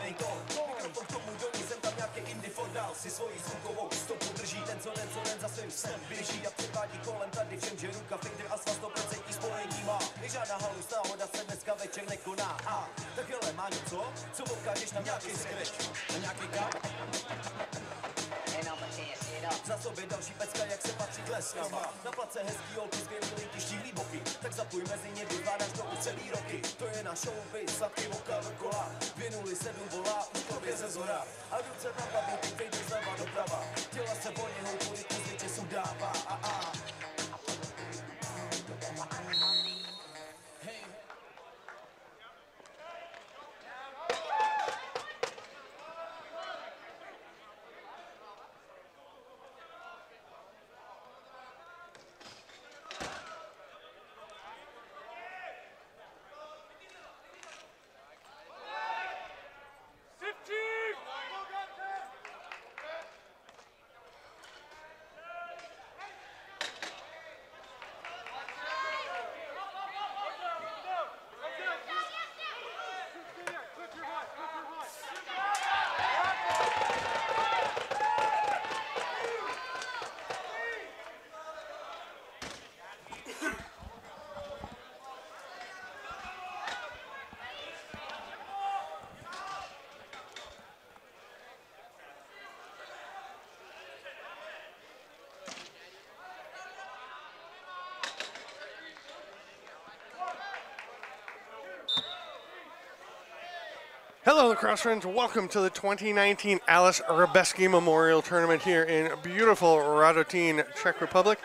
žádnej tón. Mikrofon k tomu dolí, jsem tam nějaký indie fondál, si svojí zvukovou stopu drží. Ten co den za svým snem běží a předvádí kolem tady všem, že ruka, finger a svaz 100% spojení má. Je žádná halus, náhoda se dneska večer nekoná. A tak hele, má něco, co ukážeš nám nějaký skreč a nějaký kap? Za sobě další pecka, jak se patří tleskama. Na place hezký holky, zběrný ty štíhlý boky. Tak zapuj mezi ně, vyvládáš to už celý roky. To je na showbiz, sladký voka dokola. 207 volá, úklově ze zhora. A ruce na babu, ty vejde zleva doprava. Těla se volně houbu, rytmus větě dává. Hello, lacrosse friends. Welcome to the 2019 Alice Hrebesky Memorial Tournament here in beautiful Radotín, Czech Republic.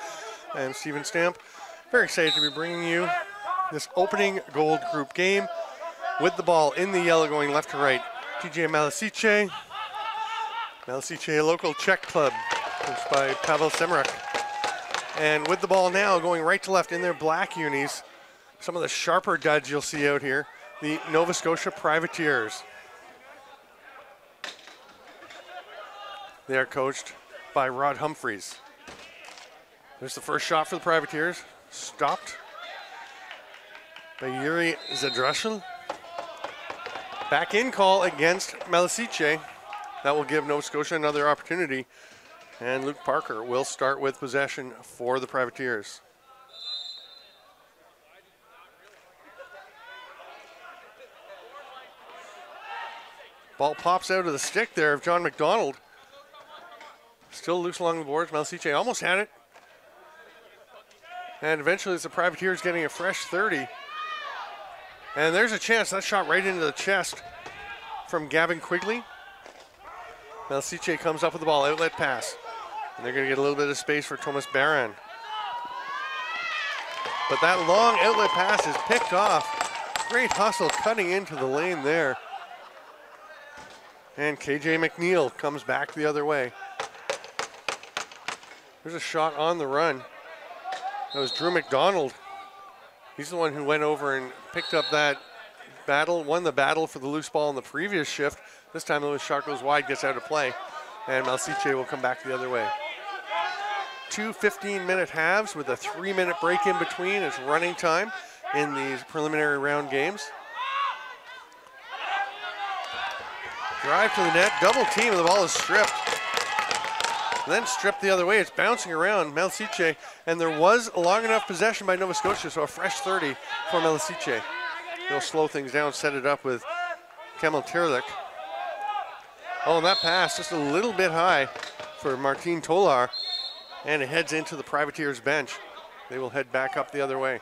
I am Steven Stamp. Very excited to be bringing you this opening gold group game with the ball in the yellow going left to right. TJ Malešice. Malešice, a local Czech club, coached by Pavel Semrak. And with the ball now going right to left in their black unis, some of the sharper duds you'll see out here, the Nova Scotia Privateers. They are coached by Rod Humphreys. There's the first shot for the Privateers, stopped by Yuri Zadrushel. Back in call against Malešice. That will give Nova Scotia another opportunity. And Luke Parker will start with possession for the Privateers. Ball pops out of the stick there of John McDonald. Still loose along the boards. Malešice almost had it. And eventually it's the Privateers getting a fresh 30. And there's a chance. That shot right into the chest from Gavin Quigley. Malešice comes up with the ball, outlet pass. And they're going to get a little bit of space for Thomas Baran. But that long outlet pass is picked off. Great hustle cutting into the lane there. And KJ McNeil comes back the other way. There's a shot on the run. That was Drew McDonald. He's the one who went over and picked up that battle, won the battle for the loose ball in the previous shift. This time the shot goes wide, gets out of play, and Malešice will come back the other way. 2 15-minute halves with a 3-minute break in between as running time in these preliminary round games. Drive to the net, double team, and the ball is stripped. And then stripped the other way. It's bouncing around Malešice, and there was a long enough possession by Nova Scotia, so a fresh 30 for Malešice. They'll slow things down, set it up with Kemal Tirlik. Oh, and that pass just a little bit high for Martin Tolar, and it heads into the Privateers bench. They will head back up the other way.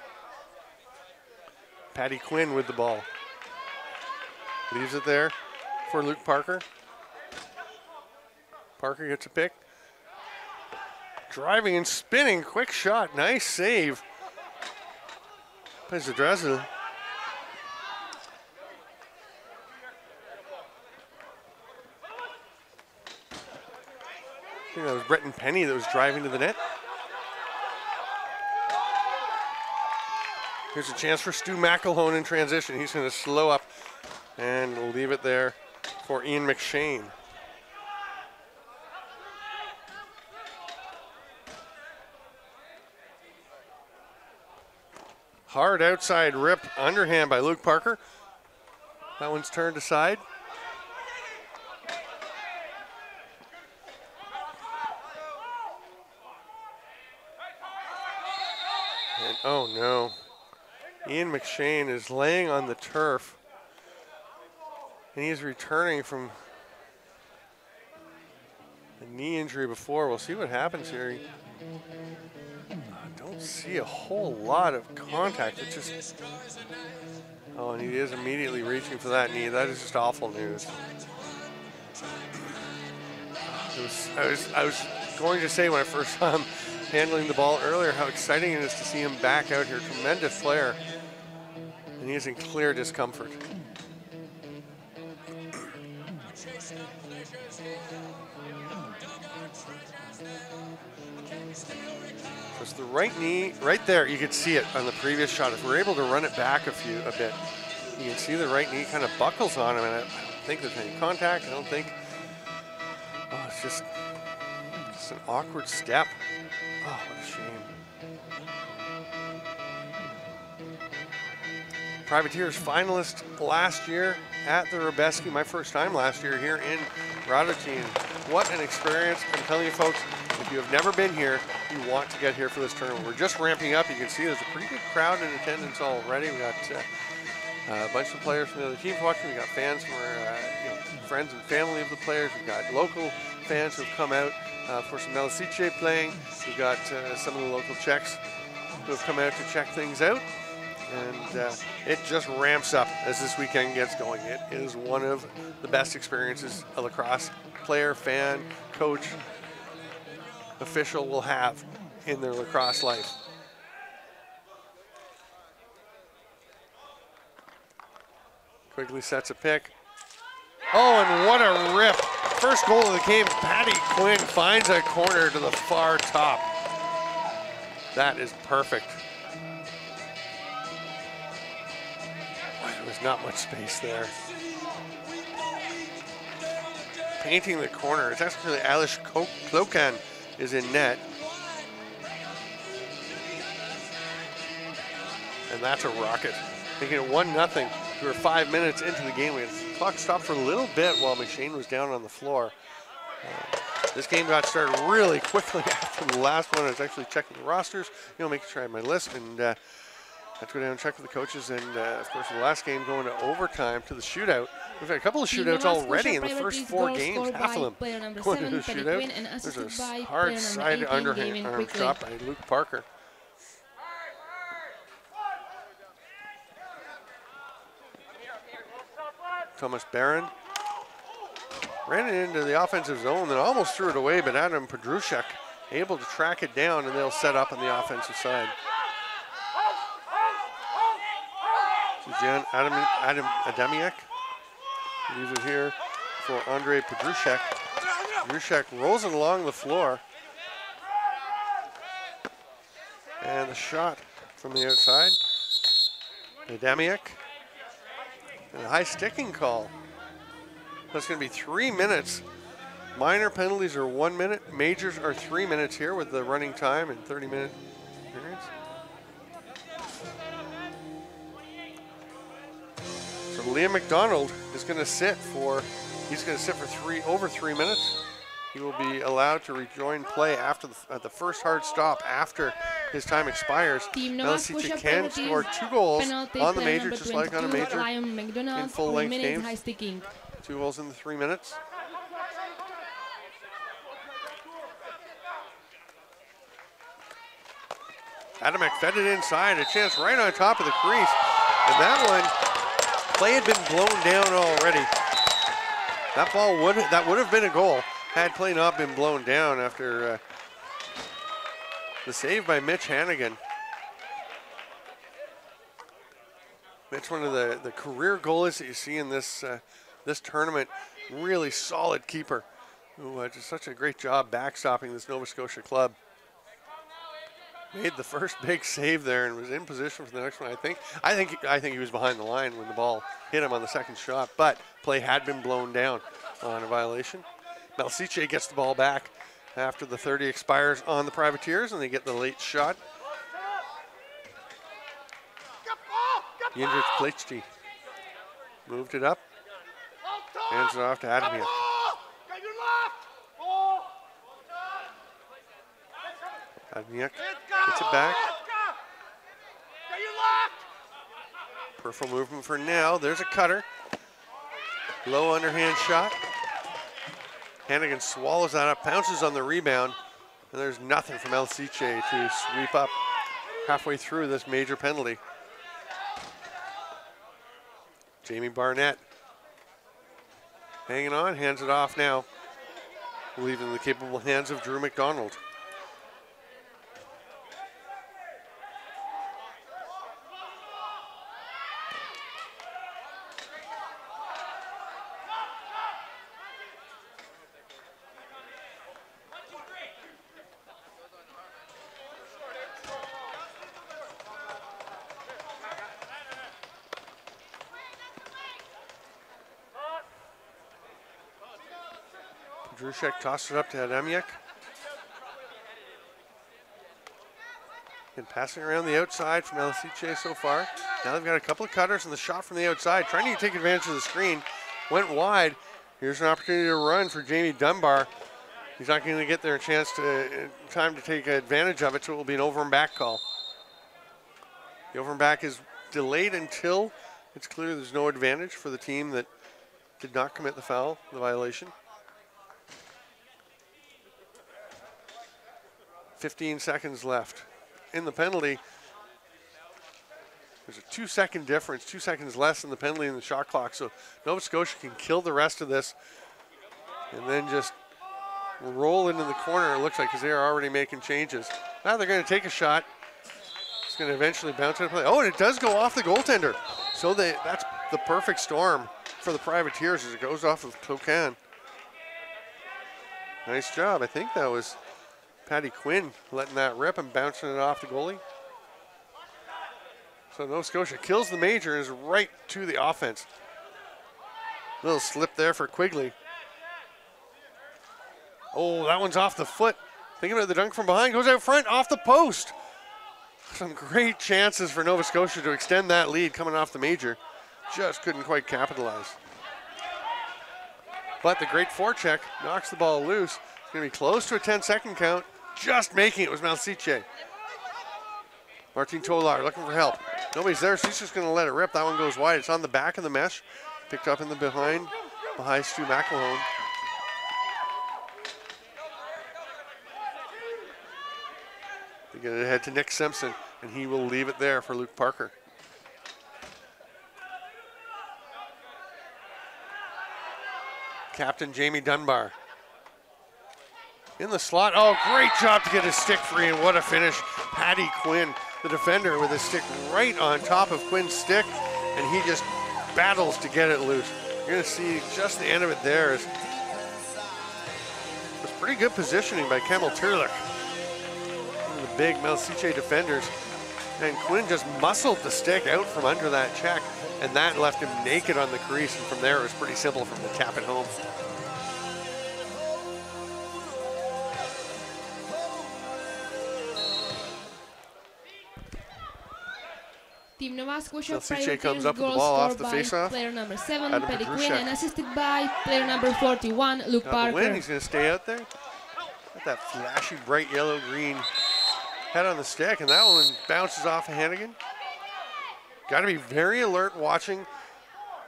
Patty Quinn with the ball. Leaves it there for Luke Parker. Parker gets a pick. Driving and spinning, quick shot, nice save. Plays the Dressel. I think that was Bretton Penny that was driving to the net. Here's a chance for Stu McElhone in transition. He's going to slow up and leave it there for Ian McShane. Hard outside rip underhand by Luke Parker. That one's turned aside. And oh no, Ian McShane is laying on the turf, and he's returning from a knee injury before. We'll see what happens here. I don't see a whole lot of contact. It just, oh, and he is immediately reaching for that knee. That is just awful news. I was going to say when I first saw him handling the ball earlier how exciting it is to see him back out here. Tremendous player, and he is in clear discomfort. It's the right knee right there. You could see it on the previous shot. If we're able to run it back a bit, you can see the right knee kind of buckles on him, and I don't think there's any contact. I don't think. Oh, it's just an awkward step. Oh, what a shame. Privateers finalist last year at the Hrebesky. My first time last year here in Radotín. What an experience. I'm telling you folks, if you have never been here, you want to get here for this tournament. We're just ramping up. You can see there's a pretty good crowd in attendance already. We got a bunch of players from the other teams watching. We got fans from our friends and family of the players. We've got local fans who have come out for some Malešice playing. We've got some of the local Czechs who have come out to check things out. And it just ramps up as this weekend gets going. It is one of the best experiences a lacrosse player, fan, coach, official will have in their lacrosse life. Quigley sets a pick. Oh, and what a rip. First goal of the game, Patty Quinn finds a corner to the far top. That is perfect. Boy, there was not much space there. Painting the corner, it's actually Alish Klokan is in net. And that's a rocket. Making it 1-0. We were 5 minutes into the game. We had the clock stopped for a little bit while McShane was down on the floor. This game got started really quickly after the last one. I was actually checking the rosters, making sure I had my list, and I had to go down and check with the coaches. And of course, the last game going to overtime to the shootout. We've had a couple of shootouts already in the first 4 games, half of them going to the shootout. There's a hard side underhand arm shot by Luke Parker. Thomas Barron ran it into the offensive zone and almost threw it away, but Adam Pedrushek able to track it down, and they'll set up on the offensive side. Adam Adamiak leaves it here for Andrei Pedrushek. Pedrushek rolls it along the floor. And the shot from the outside. Adamiak. And a high sticking call. That's going to be 3 minutes. Minor penalties are 1 minute. Majors are 3 minutes here with the running time and 30-minute periods. So Liam McDonald is going to sit for, over 3 minutes. He will be allowed to rejoin play after the first hard stop after his time expires. Malešice can score 2 goals on the major, just like on a major in full-length games. 2 goals in the 3 minutes. Adamek fed it inside, a chance right on top of the crease. And that one, play had been blown down already. That would have been a goal had play not been blown down after the save by Mitch Hannigan. Mitch, one of the career goalies that you see in this this tournament, really solid keeper who did such a great job backstopping this Nova Scotia club. Made the first big save there and was in position for the next one. I think he was behind the line when the ball hit him on the second shot, but play had been blown down on a violation. Malešice gets the ball back after the 30 expires on the Privateers, and they get the late shot. Jindřich Plechty moved it up, hands it off to Adamiak. Adamiak gets it back. Peripheral movement for now. There's a cutter. Low underhand shot. Hannigan swallows that up, pounces on the rebound, and there's nothing from Malešice to sweep up halfway through this major penalty. Jamie Barnett hanging on, hands it off now, leaving the capable hands of Drew McDonald. Druszek tossed it up to Adamiak. And passing around the outside from Malešice so far. Now they've got a couple of cutters and the shot from the outside, trying to take advantage of the screen. Went wide. Here's an opportunity to run for Jamie Dunbar. He's not going to get there a chance to time to take advantage of it, so it will be an over and back call. The over and back is delayed until it's clear there's no advantage for the team that did not commit the foul, the violation. 15 seconds left. In the penalty, there's a 2-second difference, 2 seconds less in the penalty in the shot clock, so Nova Scotia can kill the rest of this and then just roll into the corner, it looks like, because they are already making changes. Now they're going to take a shot. It's going to eventually bounce into play. Oh, and it does go off the goaltender. So that's the perfect storm for the Privateers as it goes off of Cloquin. Nice job. I think that was Patty Quinn letting that rip and bouncing it off the goalie. So Nova Scotia kills the major and is right to the offense. Little slip there for Quigley. Oh, that one's off the foot. Thinking about the dunk from behind, goes out front, off the post. Some great chances for Nova Scotia to extend that lead coming off the major. Just couldn't quite capitalize. But the great forecheck knocks the ball loose. It's going to be close to a 10-second count. Just making it was Malešice. Martin Tolar looking for help. Nobody's there, so he's just going to let it rip. That one goes wide. It's on the back of the mesh. Picked up in the behind Stu McElhone. They get it ahead to Nick Simpson, and he will leave it there for Luke Parker. Captain Jamie Dunbar. In the slot, oh, great job to get his stick free, and what a finish. Patty Quinn, the defender, with his stick right on top of Quinn's stick, and he just battles to get it loose. You're gonna see just the end of it there. It was pretty good positioning by Kemal Turlik, one of the big Malešice defenders, and Quinn just muscled the stick out from under that check, and that left him naked on the crease, and from there it was pretty simple from the tap it home. Team Nova Scotia Malešice comes up with the ball off the faceoff. Player number 7, Patty Quinn, and assisted by player number 41, Luke Parker. Win, he's going to stay out there. Got that flashy, bright yellow-green head on the stick, and that one bounces off of Hannigan. Got to be very alert watching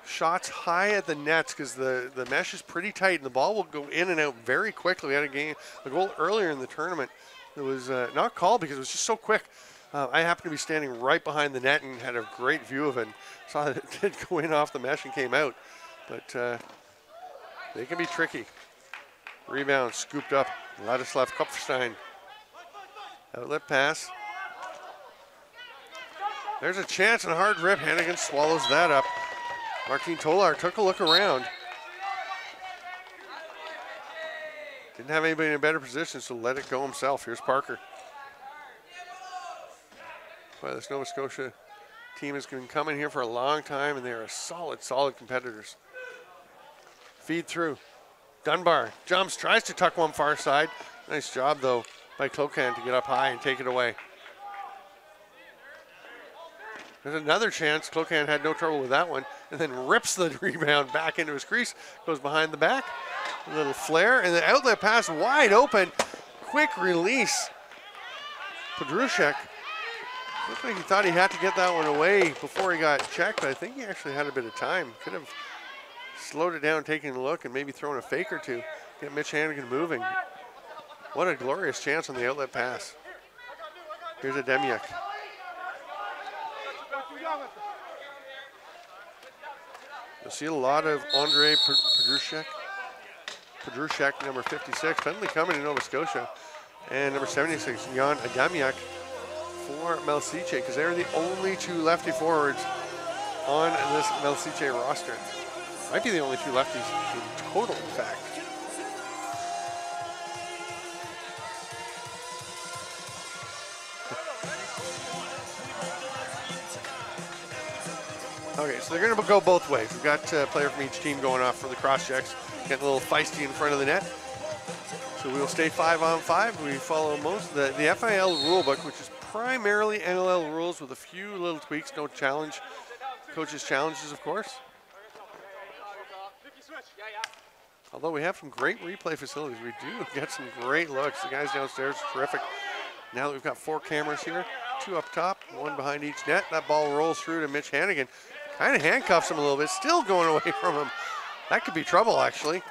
shots high at the nets because the mesh is pretty tight, and the ball will go in and out very quickly. We had a goal earlier in the tournament that was not called because it was just so quick. I happened to be standing right behind the net and had a great view of it. And saw that it did go in off the mesh and came out. But they can be tricky. Rebound scooped up. Ladislav Kopfstein. Outlet pass. There's a chance and a hard rip. Hannigan swallows that up. Martin Tolar took a look around. Didn't have anybody in a better position, so let it go himself. Here's Parker. Well, this Nova Scotia team has been coming here for a long time, and they are solid competitors. Feed through. Dunbar jumps, tries to tuck one far side. Nice job, though, by Cloquin to get up high and take it away. There's another chance. Cloquin had no trouble with that one, and then rips the rebound back into his crease, goes behind the back. A little flare, and the outlet pass wide open. Quick release. Podrushek Looked like he thought he had to get that one away before he got checked, but I think he actually had a bit of time. Could have slowed it down, taking a look, and maybe thrown a fake or two. Get Mitch Hannigan moving. What a glorious chance on the outlet pass. Here's Ademiak. You'll see a lot of Andre Pedrushek, number 56. Penalty coming in Nova Scotia. And number 76, Jan Ademiak for Malešice, because they're the only two lefty forwards on this Malešice roster. Might be the only two lefties in total, in fact. Okay, so they're going to go both ways. We've got a player from each team going off for the cross checks, getting a little feisty in front of the net. So we will stay 5-on-5. We follow most of the FIL rulebook, which is primarily NLL rules with a few little tweaks, no challenge, coaches' challenges, of course. Although we have some great replay facilities, we do get some great looks. The guys downstairs are terrific. Now that we've got 4 cameras here, 2 up top, 1 behind each net, that ball rolls through to Mitch Hannigan. Kind of handcuffs him a little bit, still going away from him. That could be trouble, actually.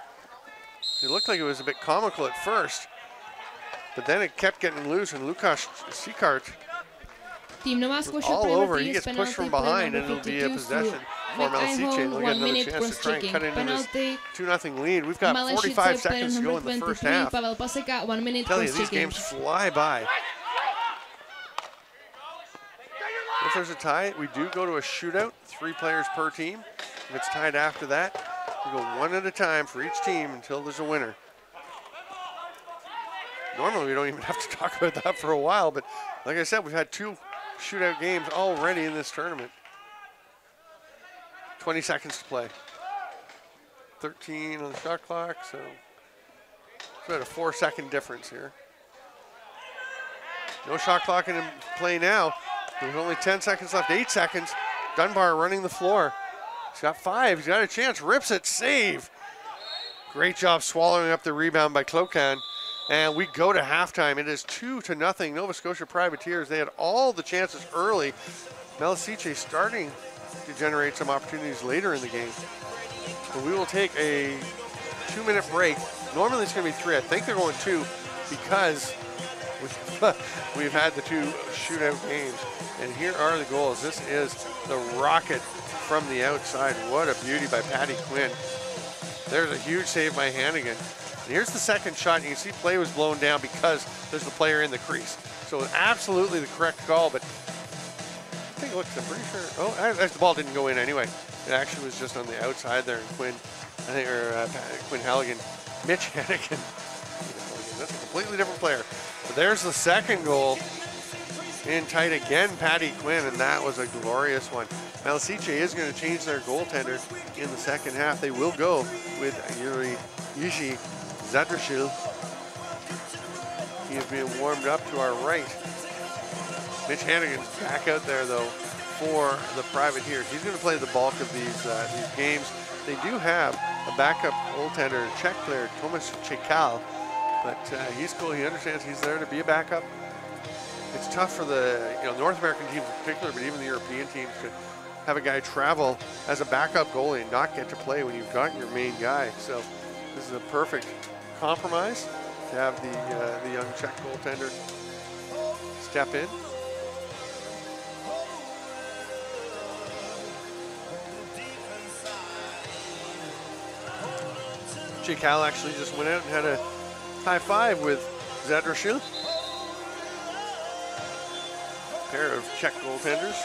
It looked like it was a bit comical at first, but then it kept getting loose, and Lukáš Sikart all over. He gets pushed from behind, and it'll be a possession for Malešice. They'll get another chance to try and cut into this 2-0 lead. We've got 45 seconds to go in the first half. I tell you, these games fly by. If there's a tie, we do go to a shootout, 3 players per team. If it's tied after that, we go 1 at a time for each team until there's a winner. Normally, we don't even have to talk about that for a while, but like I said, we've had 2 shootout games already in this tournament. 20 seconds to play. 13 on the shot clock, so it's about a 4-second difference here. No shot clock in play now. There's only 10 seconds left, 8 seconds. Dunbar running the floor. He's got 5, he's got a chance, rips it, save. Great job swallowing up the rebound by Clocan. And we go to halftime. It is 2-0 Nova Scotia Privateers. They had all the chances early. Malešice starting to generate some opportunities later in the game. But we will take a 2-minute break. Normally it's going to be 3. I think they're going 2 because we've had the 2 shootout games. And here are the goals. This is the rocket from the outside. What a beauty by Patty Quinn. There's a huge save by Hannigan. And here's the second shot. You can see play was blown down because there's the player in the crease. So absolutely the correct call, but take a look. I'm pretty sure. Oh, the ball didn't go in anyway. It actually was just on the outside there. And Quinn, I think, or Quinn Halligan, Mitch Hannigan. That's a completely different player. But there's the second goal. In tight again, Patty Quinn, and that was a glorious one. Malešice is going to change their goaltender in the second half. They will go with Jiří Zadršil. He is being warmed up to our right. Mitch Hannigan's back out there, though, for the Privateers. He's going to play the bulk of these games. They do have a backup goaltender, Czech player, Tomáš Čekal, but he's cool. He understands he's there to be a backup. It's tough for the North American teams in particular, but even the European teams to have a guy travel as a backup goalie and not get to play when you've got your main guy. So this is a perfect compromise to have the young Czech goaltender step in. Čekal actually just went out and had a high five with Zadršil. Pair of Czech goaltenders.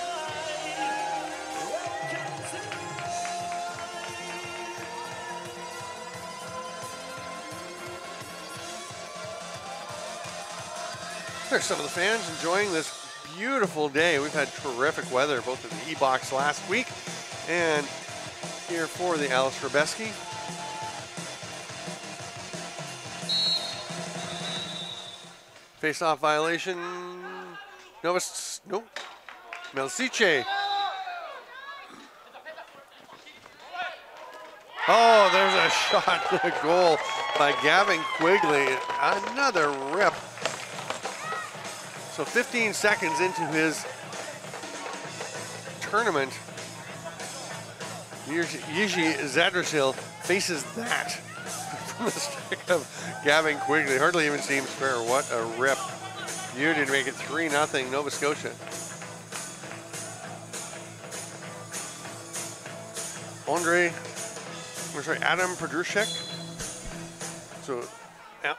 There's some of the fans enjoying this beautiful day. We've had terrific weather both in the E-Box last week and here for the Alice Hrebesky. Face-off violation. Malešice. Oh, there's a shot, a goal by Gavin Quigley. Another rip. So 15 seconds into his tournament, Jiří Zadrožil faces that from the stick of Gavin Quigley. Hardly even seems fair. What a rip. Beauty to make it 3-0 Nova Scotia. Adam Podrushek. So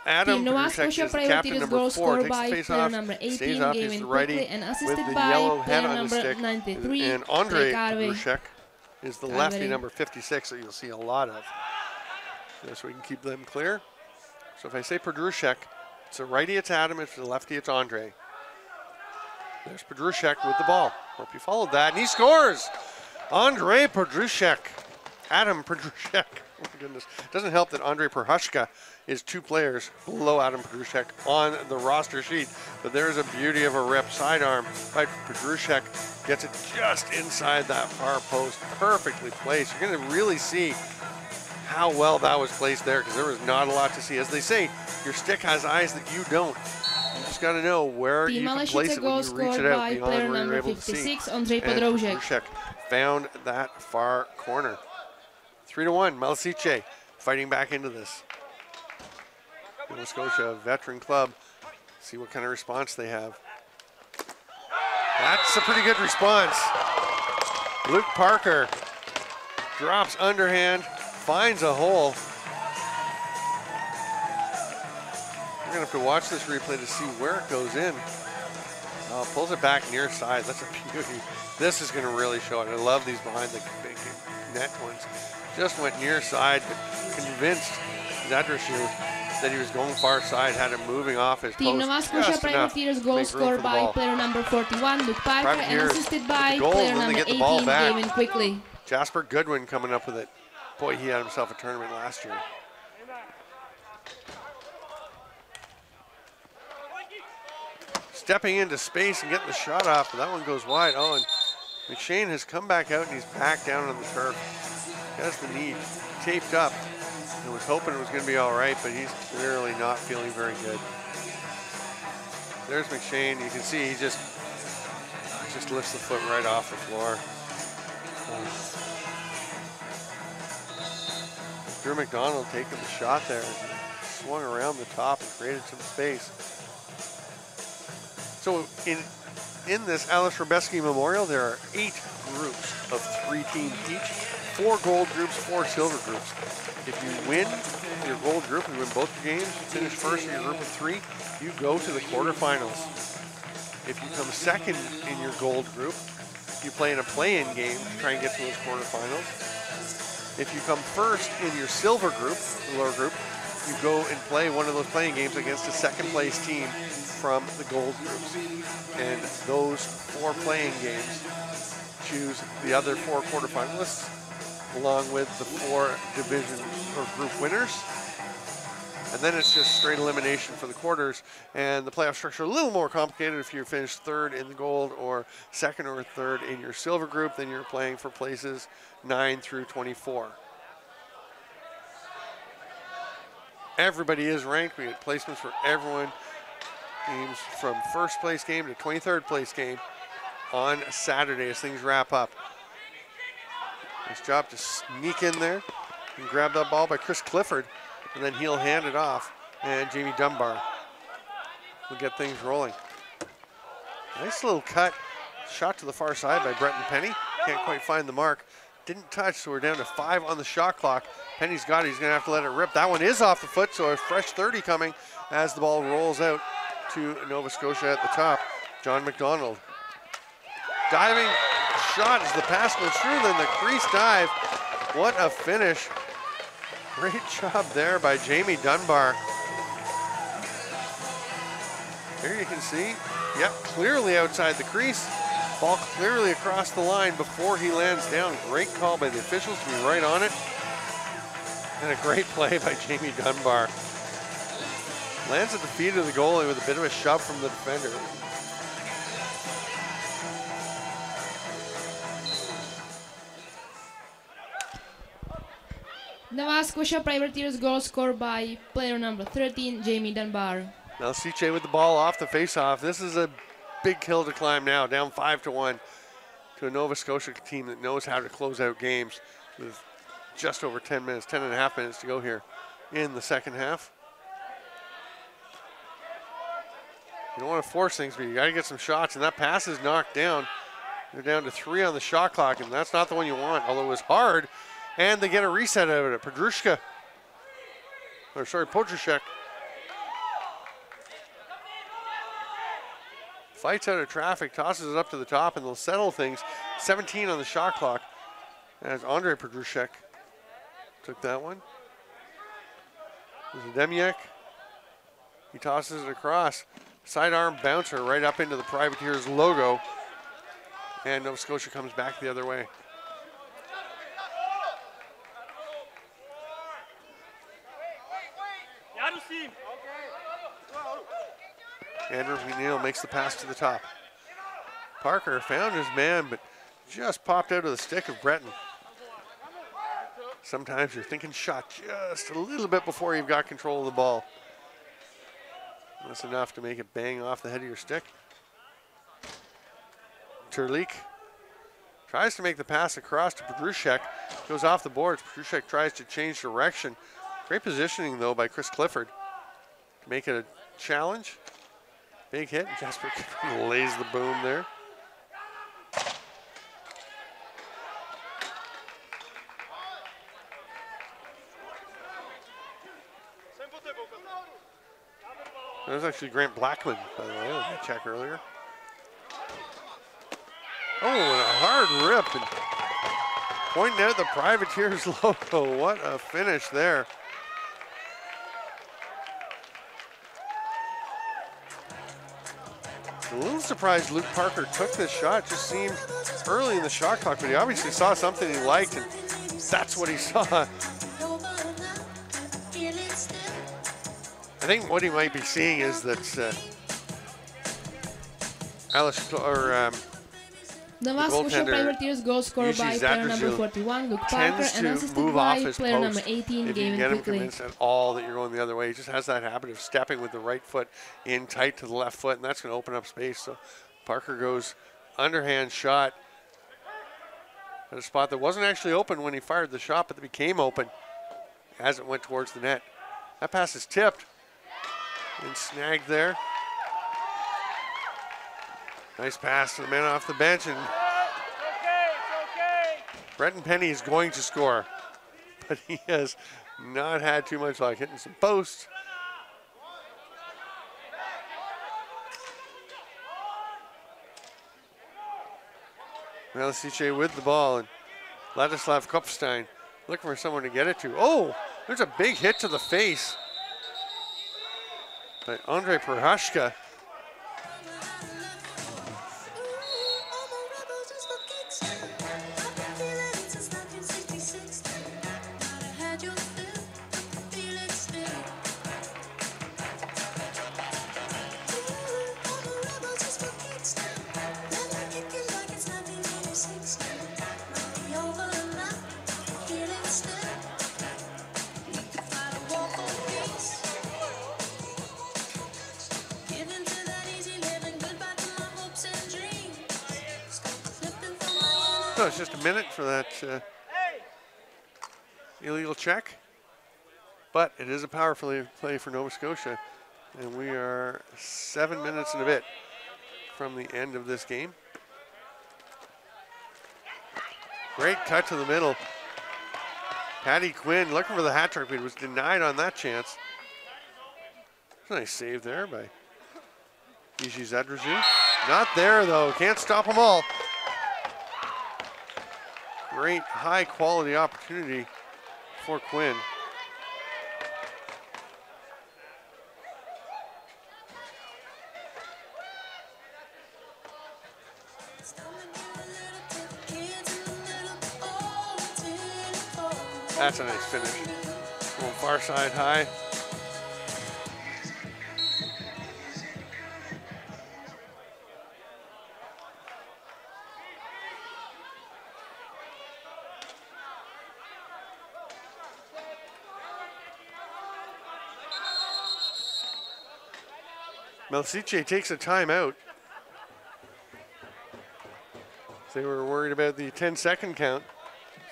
Adam Podrushek is the captain number 4, takes the face off, stays off, he's the righty with the yellow head on his stick. And Andre Podrushek is the lefty number 56 that you'll see a lot of. So we can keep them clear. So if I say Podrushek, it's a righty, it's Adam. If it's a lefty, it's Andre. There's Podrushek with the ball. Hope you followed that. And he scores! Andre Podrushek. Adam Podrushek. Oh my goodness. It doesn't help that Andre Prohaska is 2 players below Adam Podrushek on the roster sheet. But there's a beauty of a rip. Sidearm by Podrushek. Gets it just inside that far post. Perfectly placed. You're going to really see how well that was placed there, because there was not a lot to see. As they say, your stick has eyes that you don't. You just got to know where you can place it when you reach it out beyond where you're able to see. And Podrushek found that far corner. 3-1, Malešice fighting back into this. Nova Scotia veteran club. See what kind of response they have. That's a pretty good response. Luke Parker drops underhand, finds a hole. You're gonna have to watch this replay to see where it goes in. Pulls it back near side. That's a beauty. This is gonna really show it. I love these behind the big net ones. Just went near side, but convinced Zadrožil that he was going far side, had him moving off his Team post. Nova Scotia Privateers goal scored by player number 41, Luke Parker, and assisted by player number 18, Gavin Quigley. Jasper Goodwin coming up with it. Boy, he had himself a tournament last year. Stepping into space and getting the shot off, but that one goes wide. Oh, and McShane has come back out and he's back down on the turf. He has the knee taped up. I was hoping it was going to be all right, but he's clearly not feeling very good. There's McShane. You can see he just lifts the foot right off the floor. Drew McDonald taking the shot there. Swung around the top and created some space. So in this Alice Hrebesky Memorial, there are 8 groups of 3 teams each. 4 gold groups, 4 silver groups. If you win your gold group, you win both your games, finish first in your group of 3, you go to the quarterfinals. If you come second in your gold group, you play in a play-in game to try and get to those quarterfinals. If you come first in your silver group, the lower group, you go and play one of those playing games against a second place team from the gold groups. And those 4 playing games choose the other 4 quarterfinalists, along with the 4 division or group winners. And then it's just straight elimination for the quarters. And the playoff structure a little more complicated. If you finish 3rd in the gold or 2nd or 3rd in your silver group, then you're playing for places 9 through 24. Everybody is ranked. We get placements for everyone. Teams from 1st place game to 23rd place game on Saturday as things wrap up. Nice job to sneak in there and grab that ball by Chris Clifford, and then he'll hand it off, and Jamie Dunbar will get things rolling. Nice little cut, shot to the far side by Bretton Penny. Can't quite find the mark. Didn't touch, so we're down to 5 on the shot clock. Penny's got it, he's gonna have to let it rip. That one is off the foot, so a fresh 30 coming as the ball rolls out to Nova Scotia at the top. John McDonald. Diving shot as the pass goes through, then the crease dive. What a finish. Great job there by Jamie Dunbar. Here you can see, yep, clearly outside the crease. Ball clearly across the line before he lands down. Great call by the officials to be right on it. And a great play by Jamie Dunbar. Lands at the feet of the goalie with a bit of a shove from the defender. Nova Scotia Privateers goal scored by player number 13, Jamie Dunbar. Malešice with the ball off the face-off. This is a big hill to climb now, down 5-1. to a Nova Scotia team that knows how to close out games with just over 10 minutes, 10 and a half minutes to go here in the second half. You don't want to force things, but you got to get some shots, and that pass is knocked down. They're down to 3 on the shot clock, and that's not the one you want, although it was hard, and they get a reset out of it. Petrushka, or sorry, Potrushek. Fights out of traffic, tosses it up to the top, and they'll settle things. 17 on the shot clock as Andre Petrushek took that one. There's Demyek. He tosses it across. Sidearm bouncer right up into the Privateers logo. And Nova Scotia comes back the other way. Andrew McNeil makes the pass to the top. Parker found his man, but just popped out of the stick of Breton. Sometimes you're thinking shot just a little bit before you've got control of the ball. That's enough to make it bang off the head of your stick. Terlik tries to make the pass across to Petrushek. Goes off the boards. Petrushek tries to change direction. Great positioning, though, by Chris Clifford to make it a challenge. Big hit. Jasper lays the boom there. That was actually Grant Blackman, by the way. I checked earlier. Oh, and a hard rip. And pointing out the Privateers logo. What a finish there. A little surprised Luke Parker took this shot. Just seemed early in the shot clock, but he obviously saw something he liked, and that's what he saw. I think what he might be seeing is that the Nova Scotia Privateers goal scored by player number 41, Luke Parker, and assisted by player number 18, Gavin him Quickly. convinced at all that you're going the other way. He just has that habit of stepping with the right foot in tight to the left foot, and that's going to open up space. So Parker goes underhand shot at a spot that wasn't actually open when he fired the shot, but it became open as it went towards the net. That pass is tipped and snagged there. Nice pass to the man off the bench, and Brenton Penny is going to score, but he has not had too much luck, hitting some posts. Malešice with the ball, and Ladislav Kopstein looking for someone to get it to. Oh, there's a big hit to the face by Andre Prohashka. So it's just a minute for that illegal check, but it is a power play for Nova Scotia, and we are 7 minutes and a bit from the end of this game. Great cut to the middle. Patty Quinn looking for the hat trick, but was denied on that chance. Nice save there by Iji Zadrazu. Not there though, can't stop them all. Great high quality opportunity for Quinn. That's a nice finish. Going far side high. Malešice takes a timeout. They were worried about the 10-second count.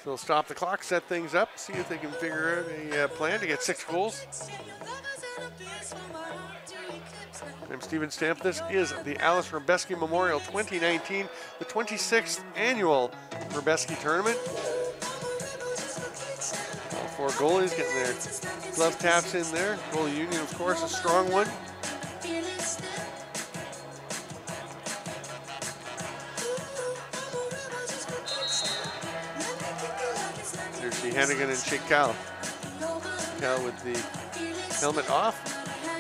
So they'll stop the clock, set things up, see if they can figure out a plan to get 6 goals. I'm Steven Stamp. This is the Alice Hrebesky Memorial 2019, the 26th annual Hrebesky tournament. All 4 goalies getting their glove taps in there. Goalie union, of course, a strong one. There's Hannigan and Chikal. Chikal with the helmet off,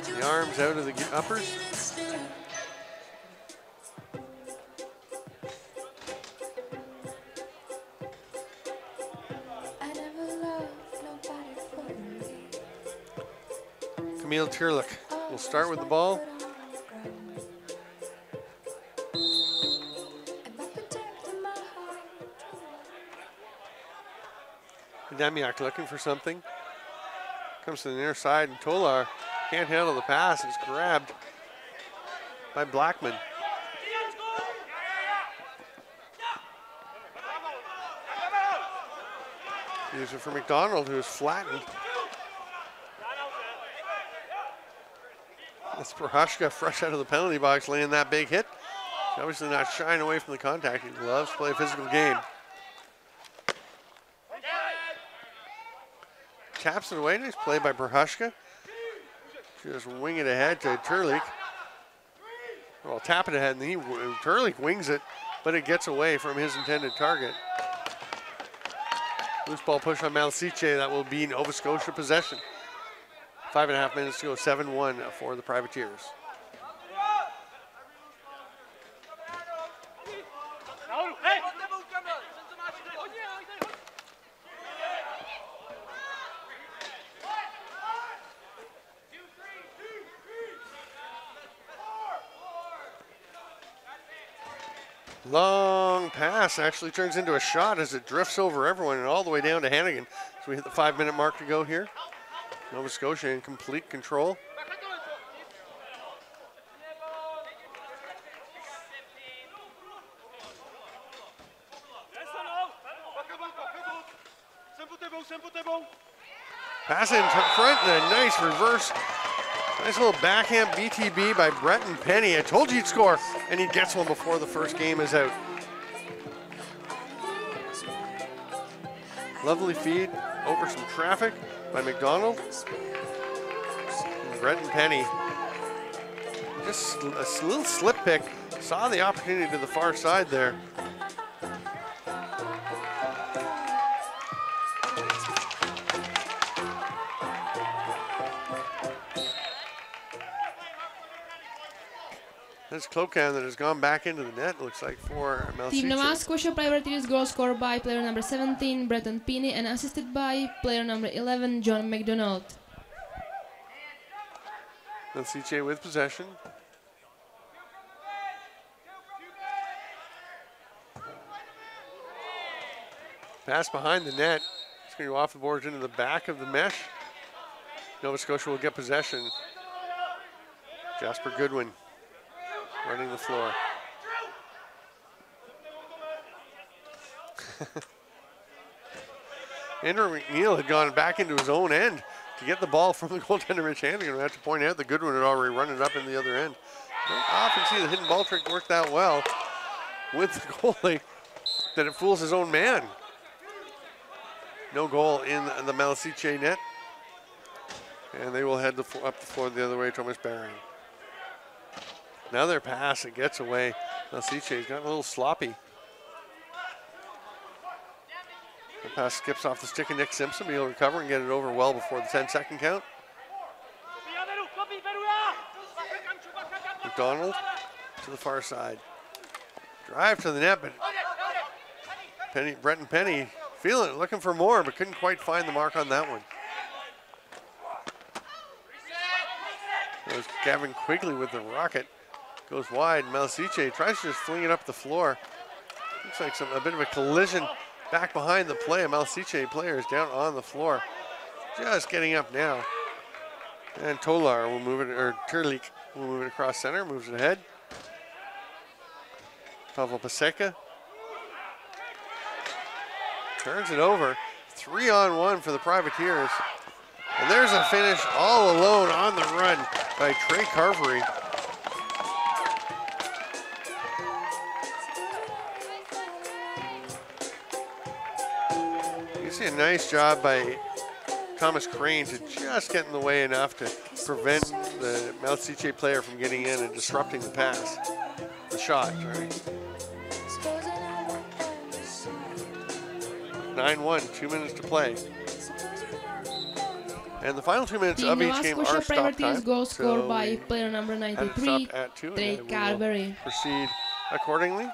the arms out of the uppers. Camille Tierlich will start with the ball. Demiak looking for something. Comes to the near side, and Tolar can't handle the pass. It's grabbed by Blackman. Use it for McDonald, who is flattened. That's Prohashka fresh out of the penalty box, laying that big hit. He's obviously not shying away from the contact. He loves to play a physical game. Taps it away. Nice play by Prohashka. Just wing it ahead to Turlik. Well, tap it ahead, and Turlik wings it, but it gets away from his intended target. Loose ball push on Malešice. That will be Nova Scotia possession. 5.5 minutes to go, 7-1 for the Privateers. Long pass actually turns into a shot as it drifts over everyone and all the way down to Hannigan. So we hit the 5-minute mark to go here. Nova Scotia in complete control. Pass in front and a nice reverse. Nice little backhand BTB by Breton Penny. I told you he'd score, and he gets one before the first game is out. Lovely feed over some traffic by McDonald. And Breton Penny, just a little slip pick, saw the opportunity to the far side there. That's Clocan that has gone back into the net, looks like, for Malešice. Team Nova Scotia Privateers goal scored by player number 17, Breton Penny, and assisted by player number 11, John McDonald. Malešice with possession. Pass behind the net. It's going to go off the boards into the back of the mesh. Nova Scotia will get possession. Jasper Goodwin running the floor. Andrew McNeil had gone back into his own end to get the ball from the goaltender Mitch Hannigan. We have to point out that Goodwin had already run it up in the other end. Don't often see the hidden ball trick work that well with the goalie that it fools his own man. No goal in the Malešice net. And they will head up the floor the other way, Thomas Baring. Another pass, it gets away. Malešice's got a little sloppy. The pass skips off the stick of Nick Simpson, but he'll recover and get it over well before the 10-second count. McDonald to the far side. Drive to the net, but Breton Penny feeling it, looking for more, but couldn't quite find the mark on that one. There's Gavin Quigley with the rocket. Goes wide. Malešice tries to just fling it up the floor. Looks like a bit of a collision back behind the play. A Malešice player is down on the floor. Just getting up now. And Tolar will move it, or Turlik will move it across center, moves it ahead. Pavel Paseka Turns it over. 3-on-1 for the Privateers. And there's a finish all alone on the run by Trey Carvery. You see a nice job by Thomas Crane to just get in the way enough to prevent the Malešice player from getting in and disrupting the pass. The shot, sorry. 9-1, 2 minutes to play. And the final 2 minutes of each game are stop time. Goal scored by player number 93, at 2, Trey Carvery. Proceed accordingly.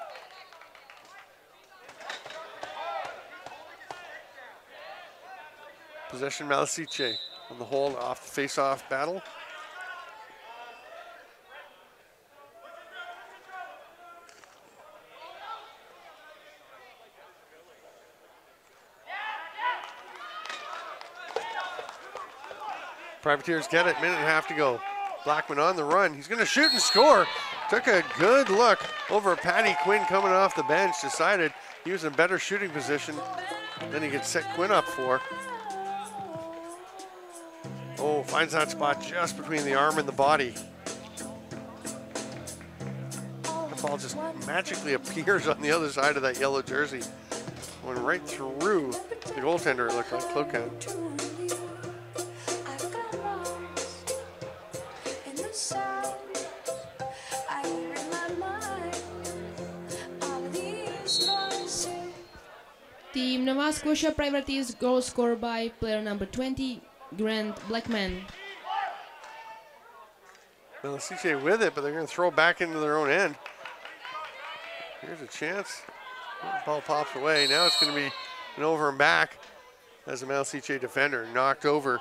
Possession Malešice on the hold off the face-off battle. Privateers get it, minute and a half to go. Blackman on the run, he's gonna shoot and score. Took a good look over Patty Quinn coming off the bench, decided he was in a better shooting position than he could set Quinn up for. Oh, finds that spot just between the arm and the body. The ball just magically appears on the other side of that yellow jersey. Went right through the goaltender, it looked like, Cloquet. Team Nova Scotia Privateers goal scored by player number 20, Grant Blackman. Malešice with it, but they're going to throw back into their own end. Here's a chance. The ball pops away. Now it's going to be an over and back as a Malešice defender knocked over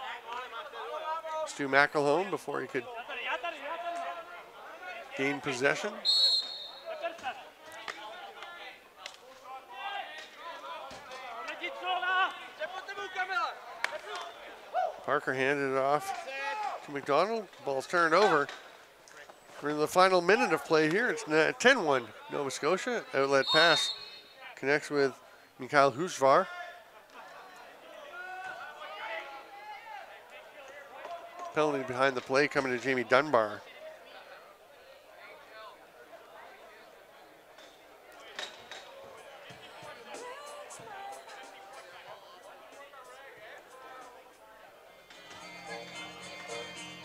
Stu McElhone before he could gain possession. Parker handed it off to McDonald. Ball's turned over. We're in the final minute of play here. It's 10-1 Nova Scotia. Outlet pass connects with Mikhail Husvar. Penalty behind the play coming to Jamie Dunbar.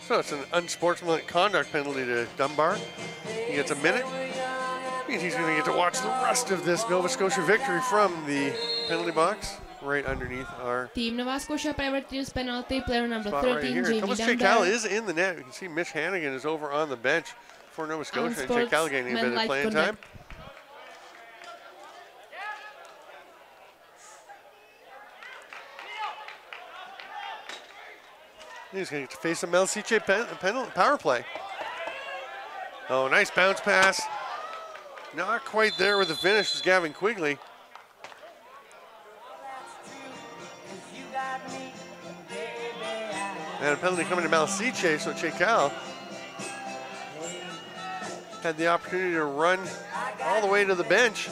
So it's an unsportsmanlike conduct penalty to Dunbar. He gets a minute. Means he's going to get to watch the rest of this Nova Scotia victory from the penalty box right underneath our Team Nova Scotia Privateers penalty, player number spot 13, right here. Jamie Thomas Dunbar. Chekal is in the net. You can see Mitch Hannigan is over on the bench for Nova Scotia, and Chekal getting a bit of playing time. He's going to face a Malešice power play. Oh, nice bounce pass. Not quite there with the finish is Gavin Quigley. And a penalty coming to Malešice, so Chekal had the opportunity to run all the way to the bench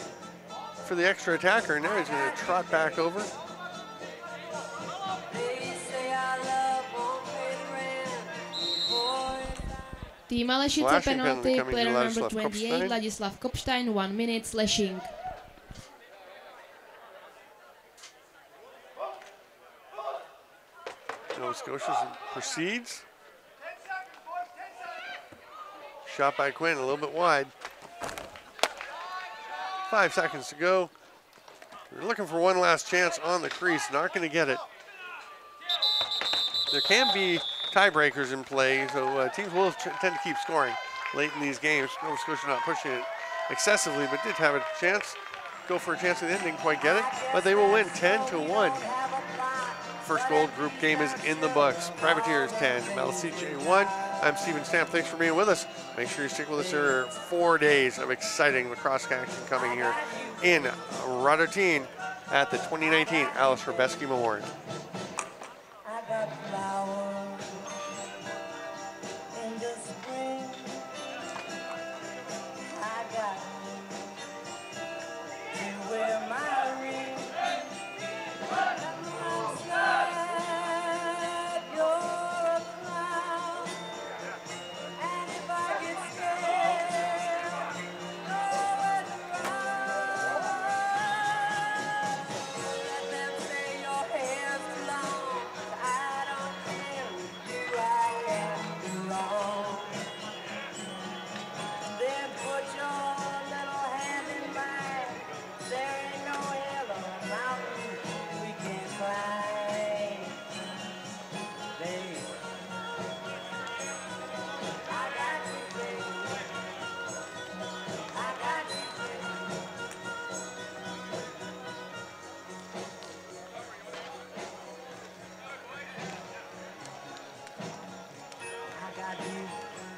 for the extra attacker. Now he's going to trot back over. Team Malešice penalty, player number 28, Ladislav Kopstein, 1 minute slashing. Nova Scotia proceeds. Shot by Quinn, a little bit wide. 5 seconds to go. We're looking for one last chance on the crease, not going to get it. There can be tiebreakers in play, so teams will tend to keep scoring late in these games. Nova Scotia not pushing it excessively, but did have a chance. Go for a chance at the end, didn't quite get it, but they will win 10-1. First gold group game is in the books. Privateers 10, Malešice 1. I'm Steven Stamp, thanks for being with us. Make sure you stick with us. There are 4 days of exciting lacrosse action coming here in Radotín at the 2019 Alice Hrebesky Memorial. got you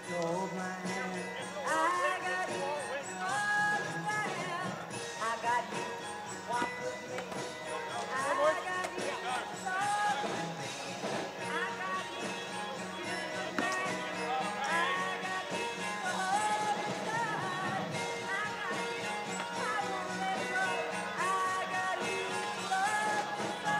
to hold my hand. I got you to understand. I got you to walk with me. I got you to love with me. I got you to understand. I got you to hold me tight. I got you, I won't let go. I got you to love me so.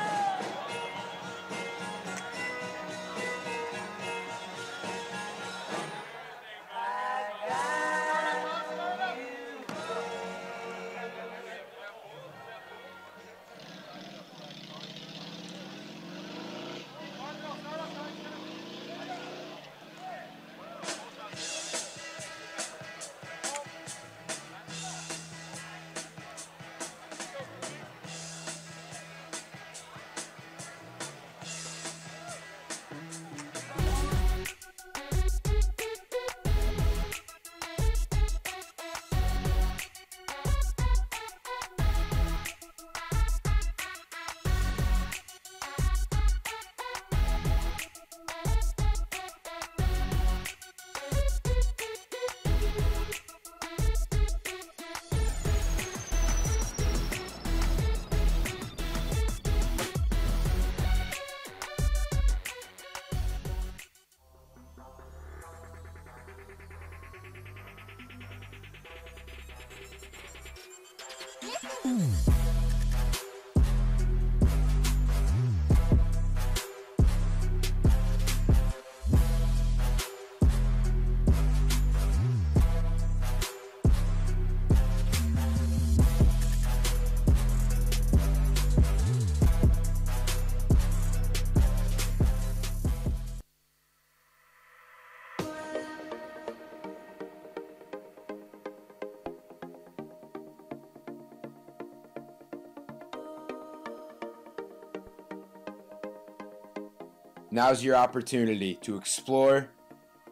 Now's your opportunity to explore,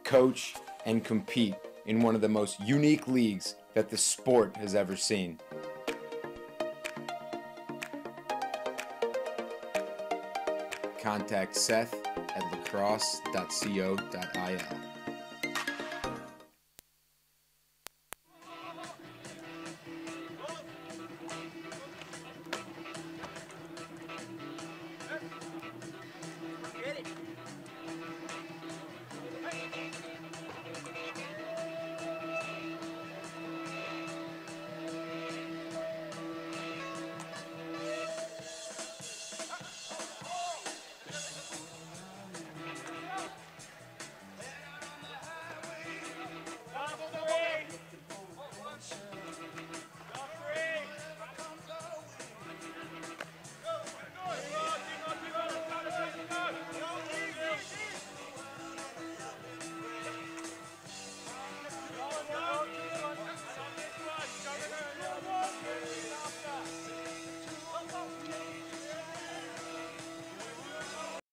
coach, and compete in one of the most unique leagues that the sport has ever seen. Contact Seth at lacrosse.co.il.